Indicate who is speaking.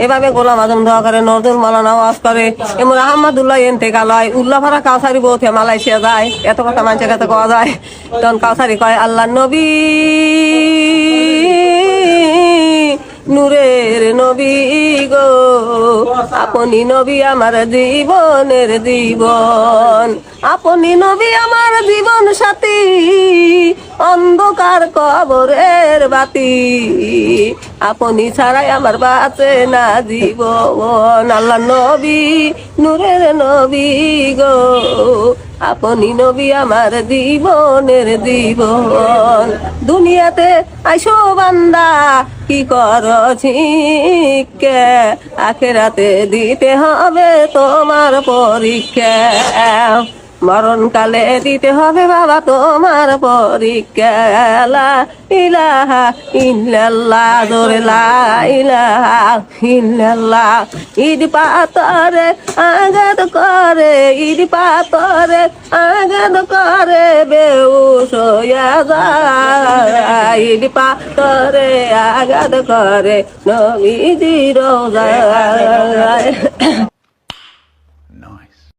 Speaker 1: এভাবে গোলাম আজম দোয়া করে, নজরুল মাওলানা ওয়াজ করে, এমন আহমদুল্লাহ এন্তেকাল হয়, উল্লাফারা কাউসারি বউথে মালয়েশিয়া যায়, এত কথা মানুষের কাছে কওয়া যায়। তখন কাউসারি কয় আল্লাহ নবী, নূরের নবী গো, আপনি নবী আমার জীবনের জীবন, আপনি নবী আমার জীবন সাথী, অন্ধকার কবরের বাতি, আপনি ছাড়াই আমার বাঁচে না জীবন। আল্লাহ নবী, নূরের নবী গো, আপনি নবী আমার জীবনের জীবন। দুনিয়াতে আইসো বান্দা কি করছি কে, আখেরাতে দিতে হবে তোমার পরীক্ষা, মরণকালে দিতে হবে বাবা তোমার পরীক্ষা। লা ইলাহা ইল্লাল্লাহ, জোরে লা ইলাহা ইল্লাল্লাহ। ইট পাথরে আঘাত করে, ইট পাথরে আঘাত করে, বেহুশ হইয়া যায়, ইট পাথরে আঘাত করে, নবীজি রোজায়।